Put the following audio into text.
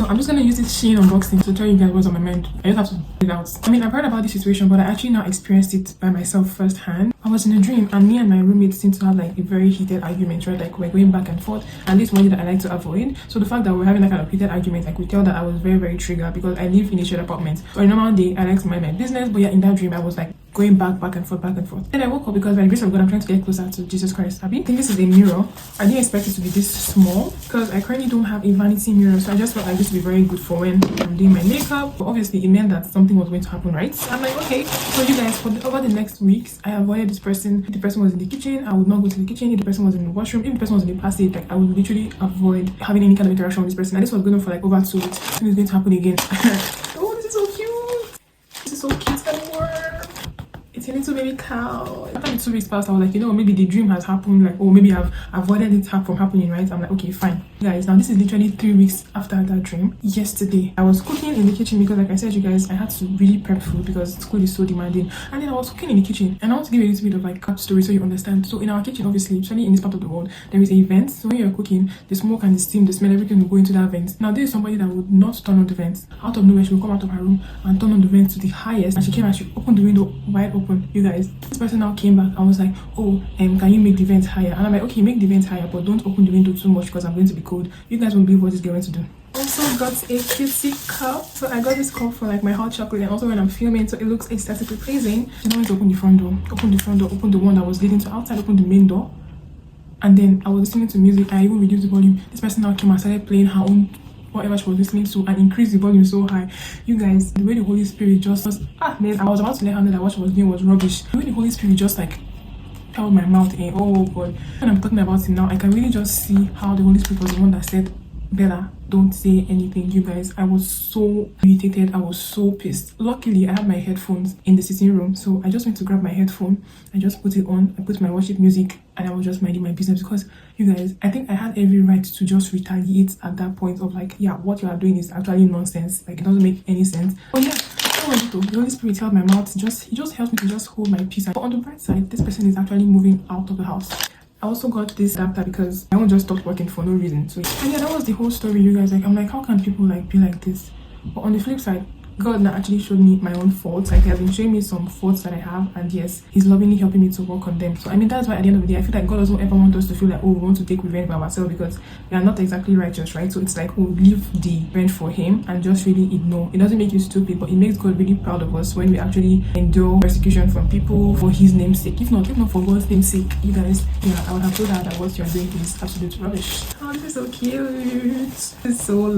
So I'm just gonna use this Shein unboxing to tell you guys what's on my mind. I just have to get it out. I mean, I've heard about this situation, but I actually now experienced it by myself firsthand. I was in a dream and me and my roommate seemed to have like a very heated argument, right? Like we're going back and forth, and this one that I like to avoid. So the fact that we're having that kind of heated argument, I could tell that I was very, very triggered because I live in a shared apartment. So a normal day, I like to mind my business, but yeah, in that dream, I was like going back and forth. Then I woke up because by the grace of God, I'm trying to get closer to Jesus Christ. I think this is a mirror. I didn't expect it to be this small because I currently don't have a vanity mirror, so I just felt like this would be very good for when I'm doing my makeup. But obviously, it meant that something was going to happen, right? So I'm like, okay. So you guys, over the next weeks, I avoided this person. If the person was in the kitchen, I would not go to the kitchen. If the person was in the washroom, if the person was in the passage, like I would literally avoid having any kind of interaction with this person. And this was going on for like over 2 weeks. And it's going to happen again. Oh, this is so cute. This is so cute anymore. It's a little baby cow. After the 2 weeks passed, I was like, you know, maybe the dream has happened, like, or maybe I've avoided it from happening, right? I'm like, okay, fine. Guys, now this is literally 3 weeks after that dream. Yesterday, I was cooking in the kitchen because, like I said, you guys, I had to really prep food because school is so demanding. And then I was cooking in the kitchen, and I want to give you a little bit of like cut story so you understand. So in our kitchen, obviously, especially in this part of the world, there is a vent. So when you're cooking, the smoke and the steam, the smell, everything will go into that vent. Now, there is somebody that would not turn on the vents. Out of nowhere, she will come out of her room and turn on the vent to the highest. And she came and she opened the window wide open. You guys, this person now came back and was like, oh, can you make the vent higher? And I'm like, okay, make the vent higher, but don't open the window too much because I'm going to be cold. You guys won't believe what this girl went to do. Also got a cutesy cup. So I got this cup for like my hot chocolate, and also when I'm filming, so it looks aesthetically pleasing. You know, to open the front door, open the one that was leading to outside, open the main door. And then I was listening to music. I even reduced the volume. This person now came and started playing her own whatever she was listening to and increased the volume so high. You guys, the way the Holy Spirit just was, man, I was about to let her know that what she was doing was rubbish. The way the Holy Spirit just like held my mouth in. Oh god. When I'm talking about it now, I can really just see how the Holy Spirit was the one that said, Bella, don't say anything. You guys, I was so irritated. I was so pissed. Luckily, I had my headphones in the sitting room, so I just went to grab my headphone. I just put it on. I put my worship music, and I was just minding my business because, you guys, I think I had every right to just retaliate at that point of like, yeah, what you are doing is actually nonsense. Like, it doesn't make any sense. But yeah, the Holy Spirit held my mouth. He just helped me to just hold my peace. But on the bright side, this person is actually moving out of the house. I also got this adapter because my own just stopped working for no reason. So and yeah, that was the whole story, you guys. Like, I'm like, how can people like be like this? But on the flip side, God actually showed me my own faults. Like, he has been showing me some faults that I have, and yes, he's lovingly helping me to work on them. So I mean, that's why at the end of the day, I feel like God doesn't ever want us to feel like, oh, we want to take revenge by ourselves because we are not exactly righteous, right? So it's like, oh, leave the revenge for him and just really ignore. It doesn't make you stupid, but it makes God really proud of us when we actually endure persecution from people for his name's sake. If not for God's name's sake, you guys, yeah, I would have told her that what you're doing is absolute rubbish. Oh, this is so cute. It's so